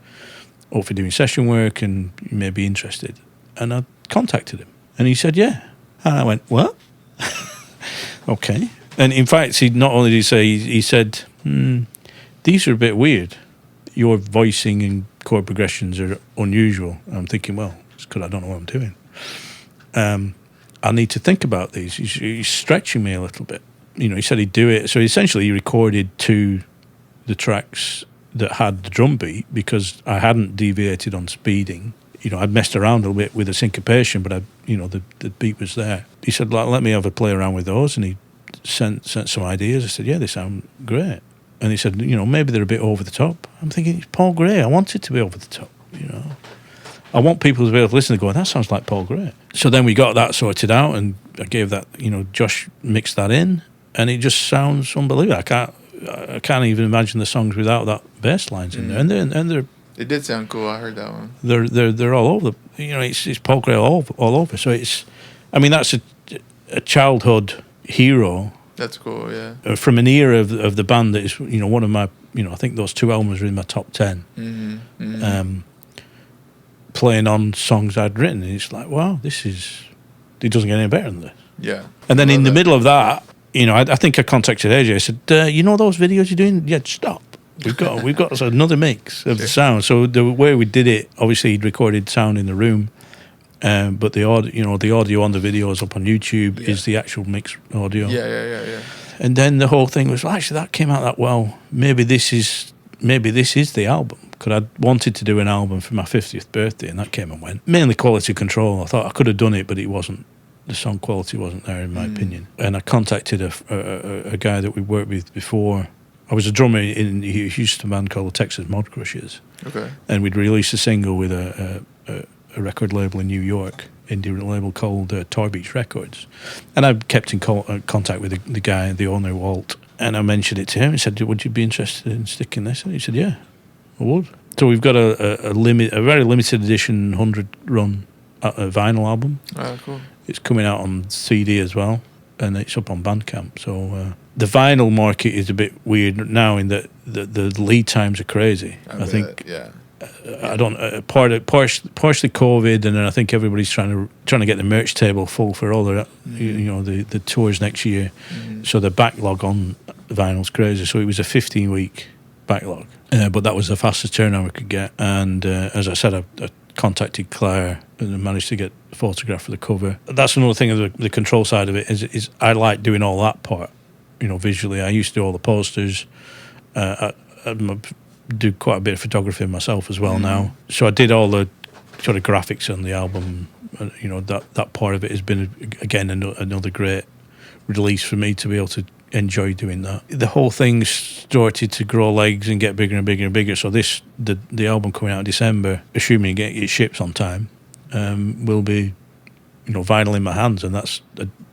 up for doing session work and he may be interested. And I contacted him, and he said, yeah. And I went, what? Okay. And in fact, not only did he say, he said, these are a bit weird. Your voicing and chord progressions are unusual. And I'm thinking, well, it's because I don't know what I'm doing. I need to think about these. He's stretching me a little bit. You know, he said he'd do it. So essentially he recorded the tracks that had the drum beat because I hadn't deviated on speeding. I'd messed around a little bit with the syncopation, but the beat was there. He said, let me have a play around with those, and he sent some ideas. I said, yeah, they sound great. And he said, maybe they're a bit over the top. I'm thinking, it's Paul Gray. I want it to be over the top, I want people to be able to listen and go, that sounds like Paul Gray. So then we got that sorted out, and I gave that, Josh mixed that in, and it just sounds unbelievable. I can't even imagine the songs without that bass lines in there. And they're It did sound cool. I heard that one. They're all over. It's Paul Gray all over. So that's a childhood hero. That's cool. Yeah. From an era of the band that is one of my I think those two albums are in my top 10. Mm-hmm. Mm-hmm. Playing on songs I'd written, and it's like, wow, it doesn't get any better than this. Yeah. And then in the middle of that, I think I contacted AJ. I said, those videos you're doing? Yeah, stop. We've got another mix of the sound. So the way we did it, obviously he'd recorded sound in the room, but the audio on the videos up on YouTube is the actual mix audio. Yeah. And then the whole thing was, well, actually that came out that well. Maybe this is the album. Because I wanted to do an album for my 50th birthday, and that came and went. Mainly quality control. I thought I could have done it, but it wasn't. The song quality wasn't there, in my opinion. And I contacted a guy that we worked with before. I was a drummer in a Houston band called the Texas Mod Crushers. Okay. And we'd released a single with a record label in New York, indie label called Toy Beach Records. And I kept in contact with the guy, the owner, Walt. And I mentioned it to him. He said, would you be interested in sticking this? And he said, yeah, I would. So we've got a very limited edition 100 run vinyl album. Oh, cool. It's coming out on CD as well, and it's up on Bandcamp. So the vinyl market is a bit weird now in that the lead times are crazy. I think. Yeah. I don't partially COVID, and then I think everybody's trying to get the merch table full for all the the tours next year. Mm-hmm. So the backlog on vinyl's crazy. So it was a 15-week backlog, but that was the fastest turnaround we could get. And as I said, I contacted Claire and managed to get a photograph for the cover. That's another thing of the control side of it is I like doing all that part, visually. I used to do all the posters. I do quite a bit of photography myself as well now. So I did all the sort of graphics on the album. That part of it has been, again, another great release for me to be able to enjoy doing that. The whole thing started to grow legs and get bigger and bigger and bigger. So the album coming out in December, assuming it ships on time, will be, vinyl in my hands, and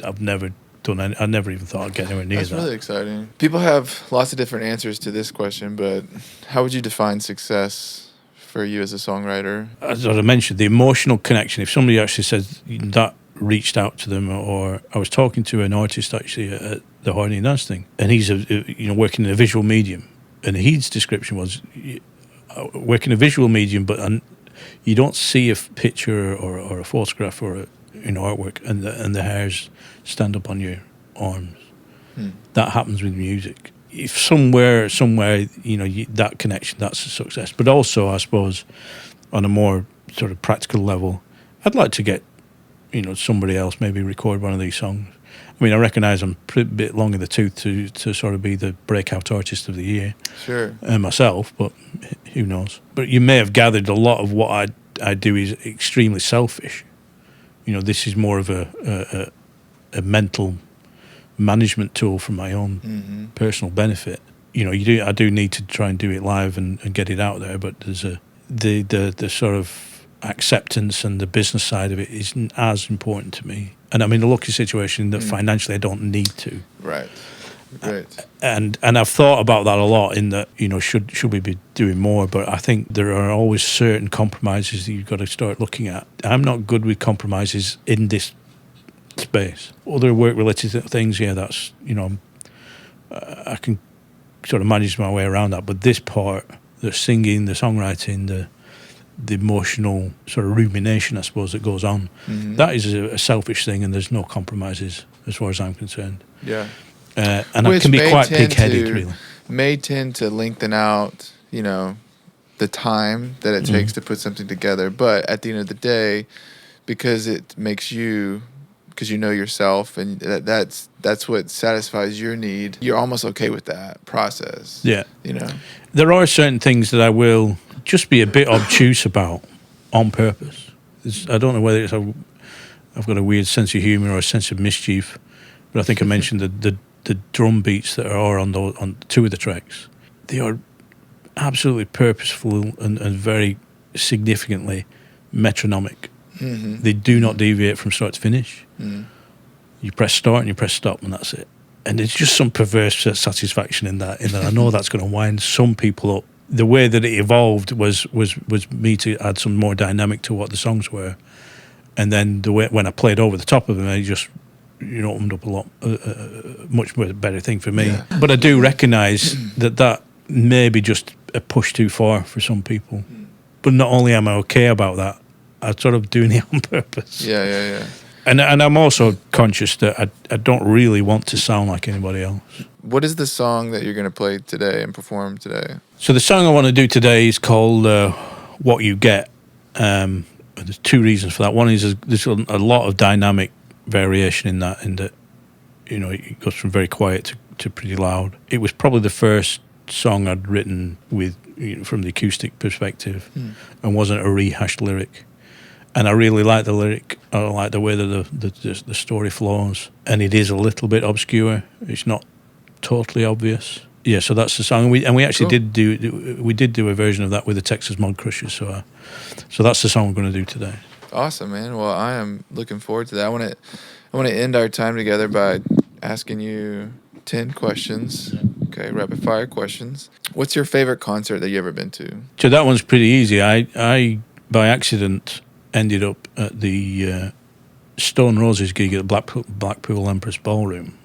I've never done. I never even thought I'd get anywhere near that. That's really exciting. People have lots of different answers to this question, but how would you define success for you as a songwriter? As I mentioned, the emotional connection. If somebody actually says that reached out to them, or I was talking to an artist actually at the Hardy and Dance thing, and he's working in a visual medium, and his description was working in a visual medium, but you don't see a picture or a photograph or artwork, and the hairs stand up on your arms. That happens with music. If somewhere that connection, that's a success. But also, I suppose, on a more sort of practical level, I'd like to get somebody else maybe record one of these songs. I mean, I recognise I'm a bit long in the tooth to sort of be the breakout artist of the year. Sure. Myself, but who knows? But you may have gathered a lot of what I do is extremely selfish. This is more of a mental management tool for my own personal benefit. I do need to try and do it live and get it out there, but there's the sort of acceptance and the business side of it isn't as important to me. And I'm in a lucky situation that financially I don't need to. Right. Great. And I've thought about that a lot in that, should we be doing more? But I think there are always certain compromises that you've got to start looking at. I'm not good with compromises in this space. Other work-related things, that's, I can sort of manage my way around that. But this part, the singing, the songwriting, the emotional sort of rumination, I suppose, that goes on, that is a selfish thing, and there's no compromises as far as I'm concerned. Yeah. And I can be quite pig-headed, really. May tend to lengthen out, the time that it takes to put something together. But at the end of the day, because it makes you, because you know yourself, and that's that's what satisfies your need, you're almost okay with that process. Yeah. You know? There are certain things that I will just be a bit obtuse about on purpose. I don't know whether I've got a weird sense of humor or a sense of mischief, but I think I mentioned the drum beats that are on two of the tracks. They are absolutely purposeful and very significantly metronomic. Mm-hmm. They do not deviate from start to finish. Mm-hmm. You press start and you press stop, and that's it. And there's just some perverse satisfaction in that. I know that's going to wind some people up. The way that it evolved was me to add some more dynamic to what the songs were, and then the way when I played over the top of them, it just opened up a lot, much better thing for me. Yeah. But I do recognise that may be just a push too far for some people. But not only am I okay about that, I'm sort of doing it on purpose. Yeah. And I'm also conscious that I don't really want to sound like anybody else. What is the song that you're going to play today and perform today? So the song I want to do today is called What You Get. There's two reasons for that. One is there's a lot of dynamic variation in that, it goes from very quiet to pretty loud. It was probably the first song I'd written with from the acoustic perspective and wasn't a rehashed lyric. And I really like the lyric. I like the way that the story flows, and it is a little bit obscure. It's not totally obvious. Yeah, so that's the song. We actually did do a version of that with the Texas Mud Crushers. So that's the song we're going to do today. Awesome, man. Well, I am looking forward to that. I want to end our time together by asking you 10 questions. Okay, rapid fire questions. What's your favorite concert that you ever been to? So that one's pretty easy. I by accident ended up at the Stone Roses gig at Blackpool Empress Ballroom,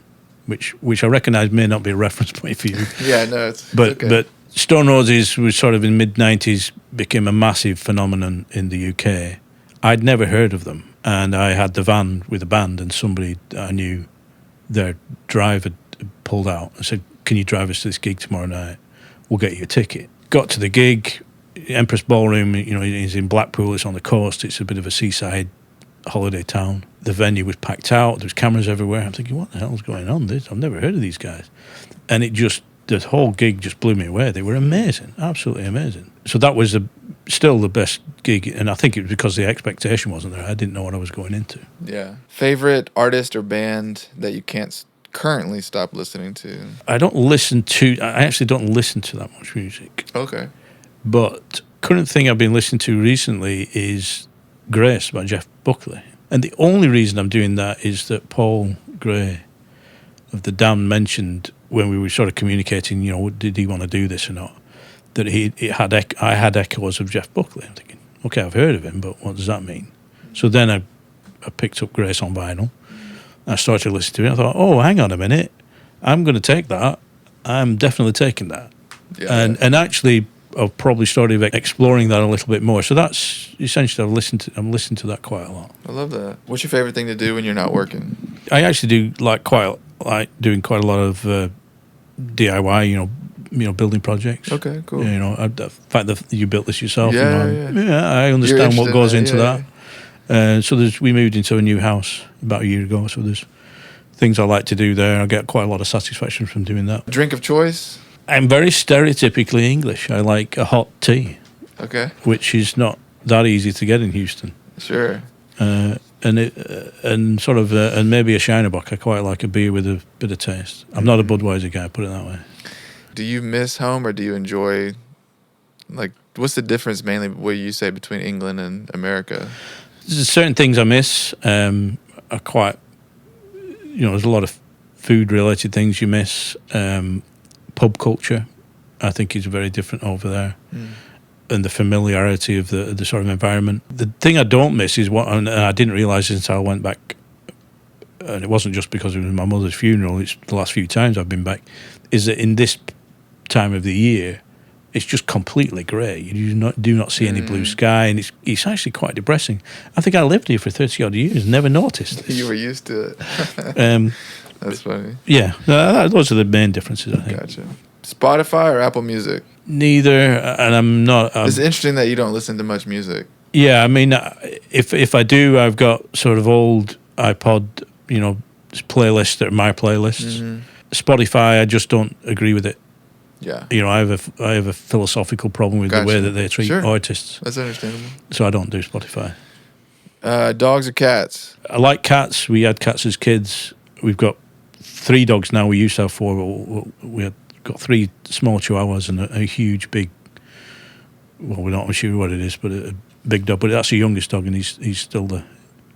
which I recognise may not be a reference point for you. Yeah, no, it's okay. But Stone Roses was sort of in the mid-90s, became a massive phenomenon in the UK. I'd never heard of them, and I had the van with a band, and somebody I knew, their driver pulled out and said, "Can you drive us to this gig tomorrow night? We'll get you a ticket." Got to the gig. Empress Ballroom, is in Blackpool. It's on the coast. It's a bit of a seaside holiday town. The venue was packed out. There was cameras everywhere. I'm thinking, what the hell's going on? I've never heard of these guys. And the whole gig just blew me away. They were amazing, absolutely amazing. So that was still the best gig, and I think it was because the expectation wasn't there. I didn't know what I was going into. Yeah. Favorite artist or band that you can't currently stop listening to? I actually don't listen to that much music. Okay. But current thing I've been listening to recently is Grace by Jeff Buckley. And the only reason I'm doing that is that Paul Gray of The Damned mentioned when we were sort of communicating, did he want to do this or not, that I had echoes of Jeff Buckley. I'm thinking, okay, I've heard of him, but what does that mean? So then I picked up Grace on vinyl. I started listening to it. I thought, oh, hang on a minute. I'm going to take that. I'm definitely taking that. Yeah. And actually, I've probably started exploring that a little bit more. So that's essentially, I'm listening to that quite a lot. I love that. What's your favorite thing to do when you're not working? I actually do like doing quite a lot of DIY, building projects. Okay, cool. The fact that you built this yourself. Yeah. I understand what goes into that. So we moved into a new house about a year ago. So there's things I like to do there. I get quite a lot of satisfaction from doing that. Drink of choice? I'm very stereotypically English. I like a hot tea. Okay. Which is not that easy to get in Houston. Sure. And maybe a Shiner Bock. I quite like a beer with a bit of taste. I'm not a Budweiser guy, put it that way. Do you miss home, or do you enjoy, what's the difference mainly, what you say, between England and America? There's certain things I miss. Are quite, there's a lot of food-related things you miss. Pub culture, I think, is very different over there. And the familiarity of the sort of environment. The thing I don't miss is and I didn't realise this until I went back, and it wasn't just because it was my mother's funeral, it's the last few times I've been back, is that in this time of the year, it's just completely grey. You do not see any blue sky, and it's actually quite depressing. I think I lived here for 30-odd years and never noticed this. You were used to it. That's funny. Yeah, those are the main differences, I think. Gotcha. Spotify or Apple Music? Neither, and I'm not... it's interesting that you don't listen to much music. Yeah, I mean, if I do, I've got sort of old iPod, playlists that are my playlists. Spotify, I just don't agree with it. Yeah. You know, I have a philosophical problem with the way that they treat artists. That's understandable. So I don't do Spotify. Dogs or cats? I like cats. We had cats as kids. We've got 3 dogs now. We used to have 4. But we had got 3 small chihuahuas and a huge, big. Well, we're not sure what it is, but a big dog. But that's the youngest dog, and he's still the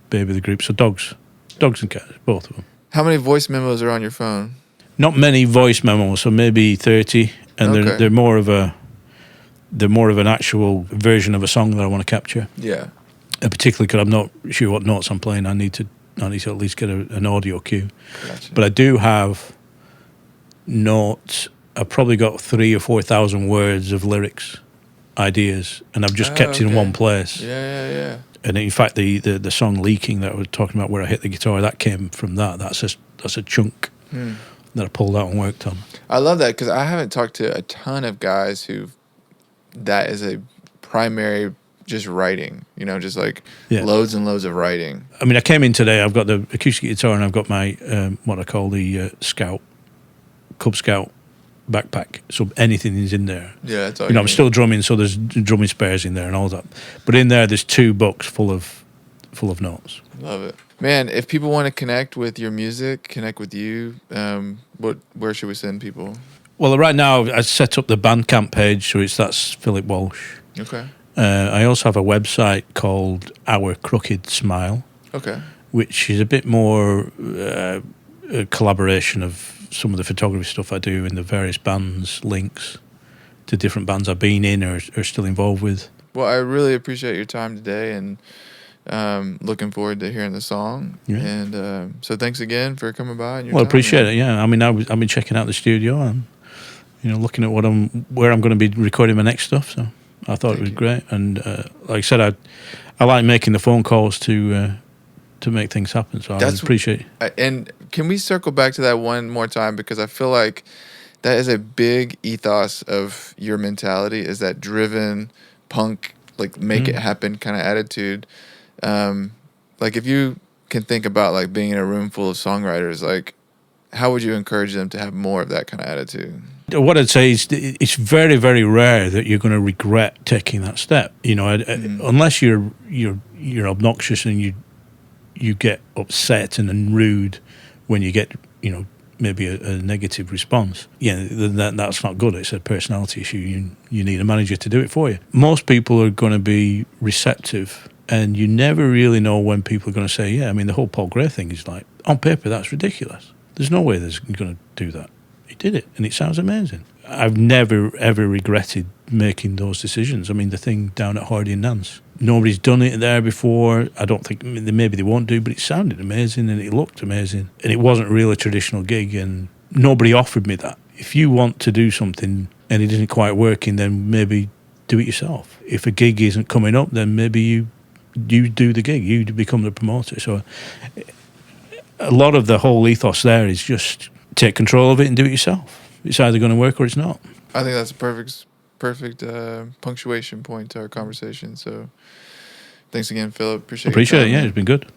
baby of the group. So dogs and cats, both of them. How many voice memos are on your phone? Not many voice memos, so maybe 30, and they're more of an actual version of a song that I want to capture. Yeah. Particularly because I'm not sure what notes I'm playing. I need to at least get an audio cue. Gotcha. But I do have notes. I've probably got 3,000 or 4,000 words of lyrics, ideas, and I've just kept it in one place. Yeah. And in fact, the song "Leaking" that I was talking about, where I hit the guitar, that came from that. That's a chunk that I pulled out and worked on. I love that because I haven't talked to a ton of guys who that is a primary just writing. You know, just like loads and loads of writing. I mean, I came in today. I've got the acoustic guitar and I've got my what I call the Cub Scout backpack. So anything is in there. Yeah, that's all. You know, I'm still drumming, so there's drumming spares in there and all that. But in there's 2 books full of notes. Love it, man. If people want to connect with your music, connect with you, where should we send people? Well, right now I set up the Bandcamp page, so that's Phillip Walsh. Okay. I also have a website called Our Crooked Smile. Okay. Which is a bit more a collaboration of some of the photography stuff I do in the various bands, links to different bands I've been in or still involved with. Well, I really appreciate your time today, and looking forward to hearing the song. Yeah. And so thanks again for coming by. And I appreciate it. Yeah, I mean, I've been checking out the studio and looking at where I'm going to be recording my next stuff. So I thought it was great, and like I said, I like making the phone calls to make things happen. So I appreciate it. And can we circle back to that one more time, because I feel like that is a big ethos of your mentality, is that driven punk, like make it happen kind of attitude. Like if you can think about like being in a room full of songwriters, like how would you encourage them to have more of that kind of attitude? What I'd say is it's very, very rare that you're going to regret taking that step. Unless you're obnoxious and you get upset and rude when you get maybe a negative response. Yeah, that's not good. It's a personality issue. You need a manager to do it for you. Most people are going to be receptive, and you never really know when people are going to say, yeah, I mean, the whole Paul Gray thing is like, on paper, that's ridiculous. There's no way there's going to do that. He did it, and it sounds amazing. I've never, ever regretted making those decisions. I mean, the thing down at Hardy and Nance, nobody's done it there before. I don't think, maybe they won't do, but it sounded amazing and it looked amazing. And it wasn't really a traditional gig, and nobody offered me that. If you want to do something and it isn't quite working, then maybe do it yourself. If a gig isn't coming up, then maybe you do the gig, you become the promoter. So a lot of the whole ethos there is just take control of it and do it yourself. It's either going to work or it's not. I think that's a perfect punctuation point to our conversation. So thanks again, Phillip. Appreciate it. Yeah, it's been good.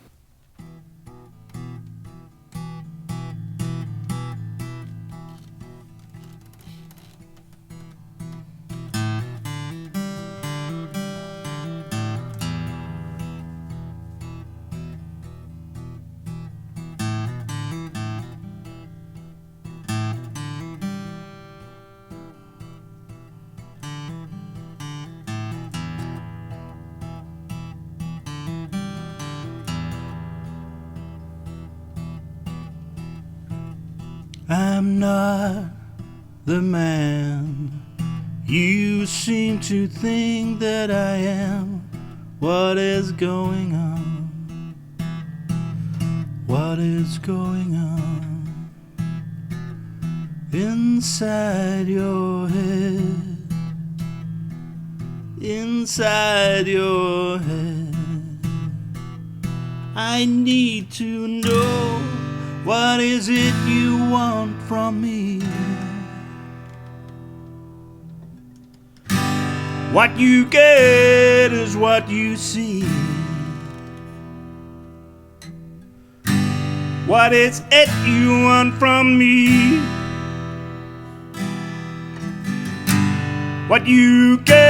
I'm not the man you seem to think that I am. What is going on? What is going on inside your head? Inside your head, I need to know, what is it you want from me? What you get is what you see. What is it you want from me? What you get?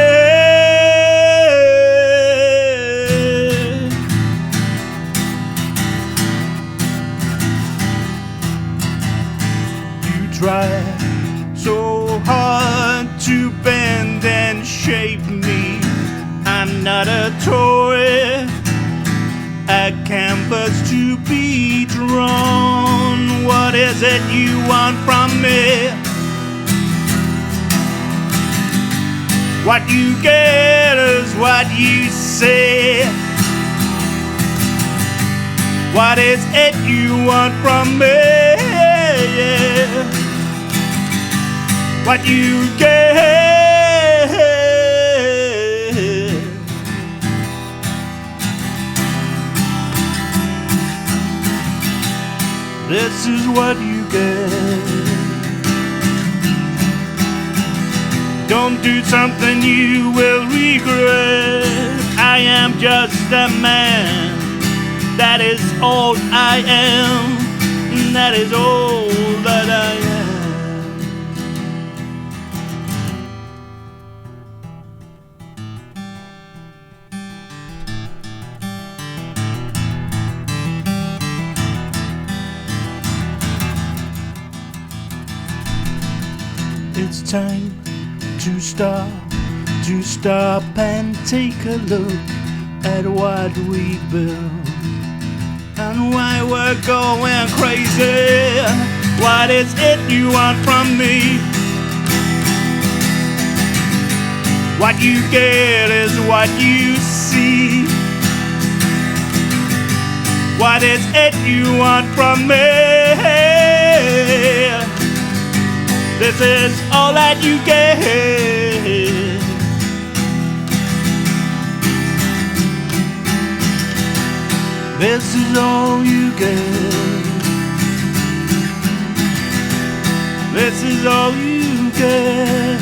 You try so hard to bend and shape me. I'm not a toy, a canvas to be drawn. What is it you want from me? What you get is what you say. What is it you want from me? What you get? This is what you get. Don't do something you will regret. I am just a man. That is all I am. That is all that I am. It's time to stop and take a look at what we built and why we're going crazy. What is it you want from me? What you get is what you see. What is it you want from me? This is all that you get. This is all you get. This is all you get.